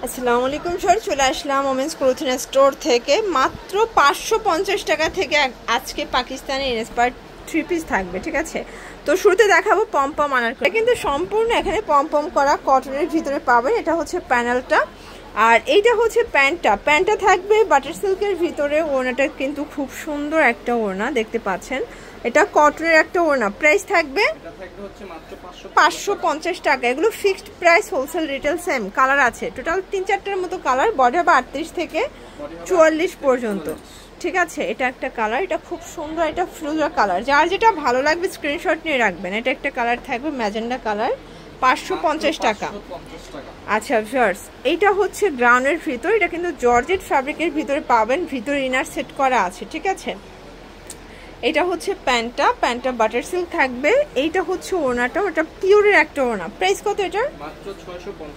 আসসালামু আলাইকুম স্যার, চলে আসলাম ওমেন্স ক্লোথিং স্টোর থেকে। মাত্র 550 টাকা থেকে আজকে পাকিস্তানি ইন্সপায়ার্ড থ্রি পিস থাকবে, ঠিক আছে? তো শুরুতে দেখাবো পমপম আনারকলি, কিন্তু সম্পূর্ণ এখানে পমপম করা কটনের ভিতরে পাবেন। এটা হচ্ছে প্যানেলটা, আর এইটা হচ্ছে প্যান্টটা থাকবে বাটার সিল্কের ভিতরে। ওড়নাটা কিন্তু খুব সুন্দর একটা ওড়না দেখতে পাচ্ছেন। এটা কটনের একটা ওড়না। প্রাইস থাকবে 550 টাকা। এগুলো fixed price, wholesale retail same. Colour আছে টোটাল 3-4টার মতো কালার। বডি হবে 38 থেকে 44 পর্যন্ত, ঠিক আছে? এটা একটা কালার, এটা খুব সুন্দর, এটা ফিরোজা কালার। যার যেটা ভালো লাগবে স্ক্রিনশট নিয়ে রাখবেন। এটা একটা কালার থাকবে ম্যাজেন্ডা কালার, 550 টাকা। আচ্ছা ভিউয়ার্স, এইটা হচ্ছে গ্রাউন্ডের ভিতর। এটা কিন্তু জর্জেট ফ্যাব্রিকের ভিতরে পাবেন, ভিতরে ইনার সেট করা আছে, ঠিক আছে? এটা হচ্ছে প্যান্টটা বাটার সিল্ক থাকবে। এইটা হচ্ছে ওড়নাটা, ওটা পিওরের একটা ওড়না। প্রাইস কত এটার?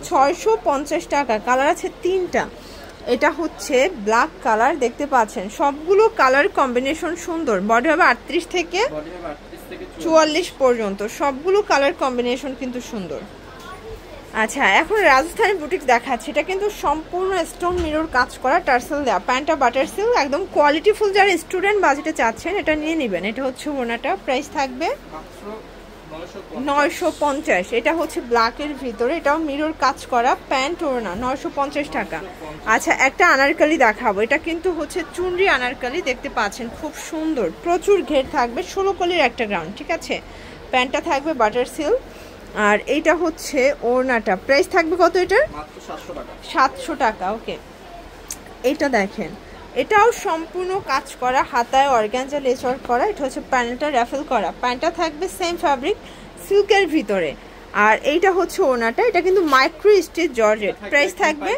650 টাকা। কালার আছে 3টা। এটা হচ্ছে ব্ল্যাক কালার, দেখতে পাচ্ছেন। সবগুলো কালার কম্বিনেশন সুন্দর। বডি হবে 38 থেকে 44 পর্যন্ত। সবগুলো কালার কম্বিনেশন কিন্তু সুন্দর। আচ্ছা, এখন রাজস্থানি বুটিক দেখাচ্ছি। এটা কিন্তু সম্পূর্ণ স্টোন মিরর কাজ করা, টার্সেল দেওয়া। প্যান্টটা বাটার সিল্ক, একদম কোয়ালিটিফুল। যারা স্টুডেন্ট বাজেটে চাচ্ছেন এটা নিয়ে নেবেন। এটা হচ্ছে ওড়নাটা। প্রাইস থাকবে 950। এটা হচ্ছে ব্ল্যাকের ভিতরে, এটাও মিরর কাজ করা প্যান্ট ওড়না, 950 টাকা। আচ্ছা, একটা আনারকলি দেখাবো। এটা কিন্তু হচ্ছে চুনরি আনারকলি, দেখতে পাচ্ছেন খুব সুন্দর। প্রচুর ঘের থাকবে, 16 কলির একটা গ্রাউন্ড, ঠিক আছে? প্যান্টটা থাকবে বাটার সিল্ক, আর এইটা হচ্ছে ওড়নাটা। প্রাইস থাকবে কত এটার? 700 টাকা। ওকে, এটা দেখেন, এটাও সম্পূর্ণ কাজ করা, হাতায় অর্গানজা লেস ওয়ার্ক করা। এটা হচ্ছে প্যানেলটা র্যাফেল করা। প্যান্টটা থাকবে সেম ফ্যাব্রিক, সিল্কের ভিতরে। আর এইটা হচ্ছে ওড়নাটা। এটা কিন্তু মাইক্রো স্টিচ জর্জেট। প্রাইস থাকবে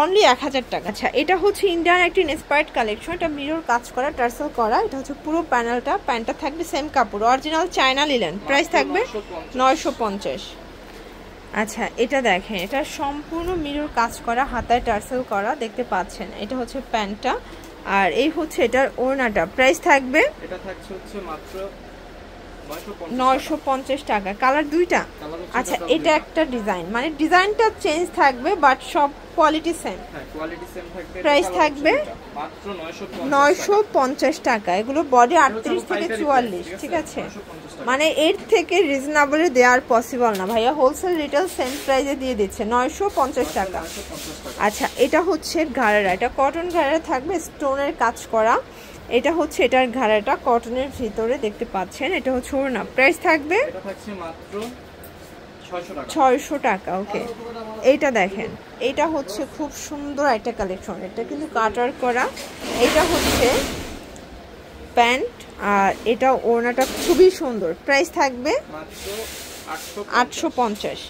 অনলি 1000 টাকা। আচ্ছা, এটা হচ্ছে ইন্ডিয়ান একটা ইন্সপায়ার্ড কালেকশন। এটা মিরর কাজ করা, টার্সেল করা। এটা হচ্ছে পুরো প্যানেলটা। প্যান্টটা থাকবে সেম কাপড়, অরিজিনাল চায়না লিলেন। প্রাইস থাকবে 950। আচ্ছা, এটা দেখেন, এটা সম্পূর্ণ মিরর কাজ করা, হাতায় টার্সেল করা, দেখতে পাচ্ছেন। এটা হচ্ছে প্যান্টটা, আর এই হচ্ছে এটার ওড়নাটা। প্রাইস থাকবে এটা থাকছে হচ্ছে মাত্র 950 টাকা। কালার 2টা। আচ্ছা, এটা একটা ডিজাইন, মানে ডিজাইনটা চেঞ্জ থাকবে বাট সব কোয়ালিটি সেম। হ্যাঁ, কোয়ালিটি সেম থাকবে। প্রাইস থাকবে মাত্র 950 টাকা। এগুলো বডি 38 থেকে 44, ঠিক আছে? মানে এর থেকে রিজনেবলে দেওয়ার পসিবল না ভাইয়া। হোলসেল রিটেল সেম প্রাইসে দিয়ে দিচ্ছে 950 টাকা। আচ্ছা, এটা হচ্ছে ঘাড়ারা। এটা কটন ঘাড়ারা থাকবে, স্টোনের কাজ করা। এটা হচ্ছে এটার ঘাড়াটা কটনের ভিতরে, দেখতে পাচ্ছেন। এটা হচ্ছে ওড়না। প্রাইস থাকবে এটা থাকছে মাত্র 600 টাকা। ওকে, এইটা দেখেন, এইটা হচ্ছে খুব সুন্দর একটা কালেকশন। এটা কিন্তু কাটার করা। এটা হচ্ছে প্যান্ট, আর এটা ওড়নাটা খুবই সুন্দর। প্রাইস থাকবে মাত্র 850।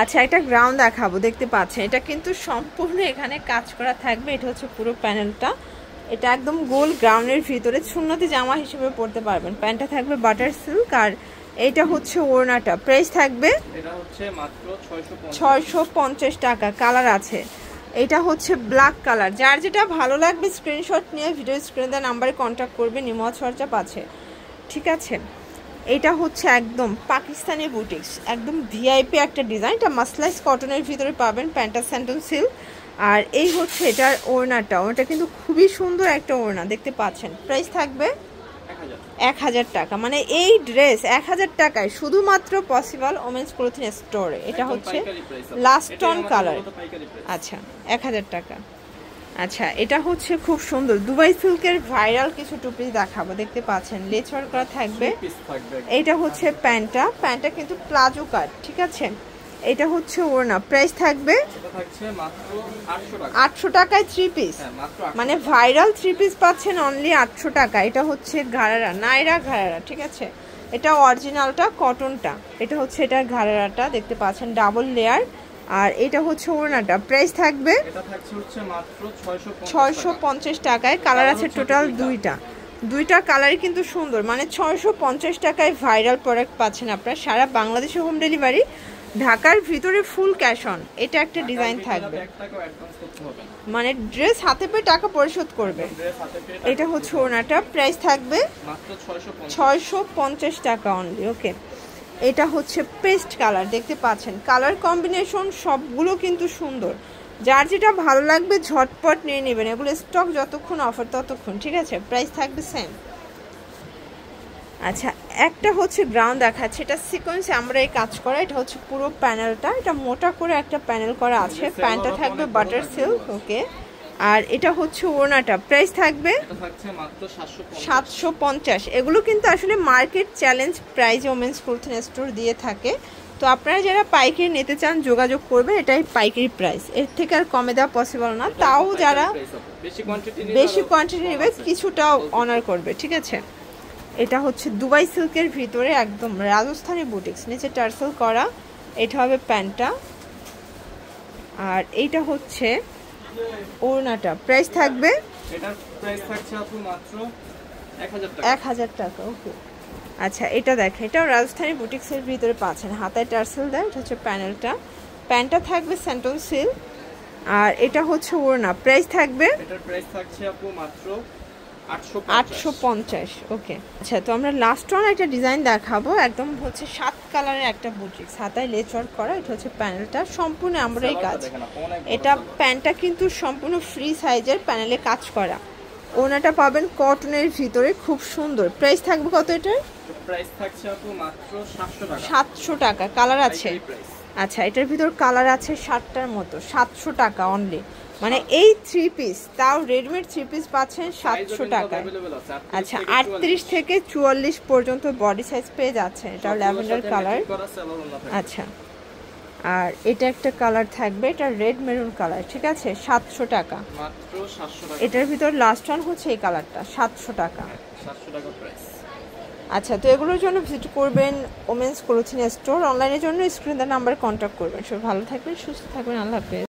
আচ্ছা, একটা গ্রাউন্ড দেখাবো, দেখতে পাচ্ছেন। এটা কিন্তু সম্পূর্ণ এখানে কাজ করা থাকবে। এটা হচ্ছে পুরো প্যানেলটা। এটা একদম গোল গ্রাউন্ডের ভিতরে সুন্নতি জামা হিসেবে পরতে পারবেন। প্যান্টটা থাকবে বাটার সিল্ক, আর এইটা হচ্ছে ওড়নাটা। প্রাইস থাকবে এটা হচ্ছে মাত্র 650 টাকা। কালার আছে। এটা হচ্ছে ব্ল্যাক কালার। যার যেটা ভালো লাগবে স্ক্রিনশট নিয়ে ভিডিও স্ক্রিনে দেওয়া নাম্বারে কন্ট্যাক্ট করবে। নিমোয়া হোয়াটসঅ্যাপ আছে, ঠিক আছে? এটা হচ্ছে একদম পাকিস্তানি বুটিক্স, একদম ভিআইপি একটা ডিজাইন। এটা মাসলাইস কটনের ভিতরে পাবেন। প্যান্টটা স্যান্টন সিল্ক, আর এই হচ্ছে এটার ওড়নাটা। ওটা কিন্তু খুবই সুন্দর একটা ওড়না, দেখতে পাচ্ছেন। প্রাইস থাকবে 1000 টাকা। মানে এই ড্রেস 1000 টাকায় শুধুমাত্র পসিবল ওমেন্স ক্লোথিং স্টোরে। এটা হচ্ছে লাস্ট অন কালার। আচ্ছা, 1000 টাকা। আচ্ছা, এটা হচ্ছে খুব সুন্দর দুবাই সিল্কের ভাইরাল কিছু টু পিস দেখাবো, দেখতে পাচ্ছেন। লেস ওয়ার্ক করা থাকবে। এটা হচ্ছে প্যান্টটা কিন্তু প্লাজো কাট, ঠিক আছে? এটা হচ্ছে ওড়না। প্রাইস থাকবে 800 টাকায় 3 পিস। মানে ভাইরাল 3 পিস পাচ্ছেন অনলি 800 টাকা। এটা হচ্ছে ঘাড়ারা, নাইরা ঘাড়ারা, ঠিক আছে? এটা অরিজিনালটা কটনটা। এটা হচ্ছে এটার ঘাড়ারাটা, দেখতে পাচ্ছেন, ডাবল লেয়ার। আর এটা হচ্ছে ওড়নাটা। প্রাইস থাকবে 650 টাকায়। কালার আছে টোটাল 2টা কালারই কিন্তু সুন্দর। মানে 650 টাকায় ভাইরাল প্রোডাক্ট পাচ্ছেন আপনারা। সারা বাংলাদেশে হোম ডেলিভারি, ঢাকার ভিতরে ফুল ক্যাশ অন। এটা একটা ডিজাইন থাকবে, মানে ড্রেস হাতে পেয়ে টাকা পরিশোধ করবে। এটা হচ্ছে ওড়নাটা। প্রাইস থাকবে 650 টাকা অনলি। ওকে, এটা হচ্ছে পেস্ট কালার, দেখতে পাচ্ছেন কালার কম্বিনেশন সবগুলো কিন্তু সুন্দর। যার যেটা ভালো লাগবে ঝটপট নিয়ে নেবেন, এগুলো স্টক যতক্ষণ অফার ততক্ষণ, ঠিক আছে? প্রাইস থাকবে সেম। আচ্ছা, একটা হচ্ছে গ্রাউন্ড দেখাচ্ছে, এটা সিকোয়েন্সে আমরা এই কাজ করা, এটা হচ্ছে পুরো প্যানেলটা, এটা মোটা করে একটা প্যানেল করা আছে, প্যান্টটা থাকবে বাটার সিল্ক, ওকে। আর এটা হচ্ছে ওড়নাটা, প্রাইস থাকবে 750। এগুলো কিন্তু আসলে market challenge price women's clothing store দিয়ে থাকে। তো আপনারা যারা পাইকারি নিতে চান যোগাযোগ করবেন, এটাই পাইকারি প্রাইস, এর থেকে আর কমে দেওয়া পসিবল না। তাও যারা বেশি কোয়ান্টিটি নেবে কিছুটা অনার করবে, ঠিক আছে? এটা হচ্ছে দুবাই সিল্কের ভিতরে একদম রাজস্থানী বুটিক্স, নিচে টার্সেল করা, এটা হবে প্যান্টটা। আর এইটা হচ্ছে ওড়নাটা, প্রাইস থাকবে এটার প্রাইস থাকছে আপু মাত্র 1000 টাকা, ওকে। আচ্ছা, এটা দেখেন, এটাও রাজস্থানী বুটিক্সের ভিতরে পাচ্ছেন, হাতায় টার্সেল দেয়, এটা হচ্ছে প্যানেলটা, প্যান্টটা থাকবে স্যান্টন সিল্ক। আর এটা হচ্ছে ওড়না, প্রাইস থাকবে এটার প্রাইস থাকছে আপু মাত্র 850, ওকে। আচ্ছা, তো আমরা লাস্ট ওয়ান একটা ডিজাইন দেখাবো, একদম হচ্ছে 7 কালারের একটা বুটিক্স, হাতায় লেস ওয়ার্ক করা, এটা হচ্ছে প্যানেলটা, সম্পূর্ণ আমরা এই কাজ। এটা প্যান্টটা কিন্তু সম্পূর্ণ ফ্রি সাইজের প্যানেলে কাজ করা। ওনাটা পাবেন কটনের ভিতরে, খুব সুন্দর। প্রাইস থাকবে কত এটার? প্রাইস থাকছে আপু মাত্র 700 টাকা। কালার আছে? আচ্ছা, এটার ভিতর কালার আছে 7টার মতো, 700 টাকা অনলি। মানে এই 3 পিস, তাও রেডিমেড 3 পিস পাচ্ছেন 700 টাকায়। আচ্ছা, 38 থেকে 44 পর্যন্ত বডি সাইজ পেয়ে যাচ্ছেন। এটা ল্যাভেন্ডার কালার। আচ্ছা, আর এটা একটা কালার থাকবে, এটা রেড মেরুন কালার, ঠিক আছে? 700 টাকা মাত্র 700 টাকা। এটার ভিতর লাস্ট ওয়ান হচ্ছে এই কালারটা, 700 টাকা। 700 টাকা প্রাইস। আচ্ছা, তো এগুলোর জন্য ভিজিট করবেন ওমেন্স ক্লোথিং স্টোর। অনলাইনের জন্য স্ক্রিন দেওয়া নাম্বারে কন্ট্যাক্ট করবেন। সবাই ভালো থাকবেন, সুস্থ থাকবেন, আল্লাহ হাফেজ।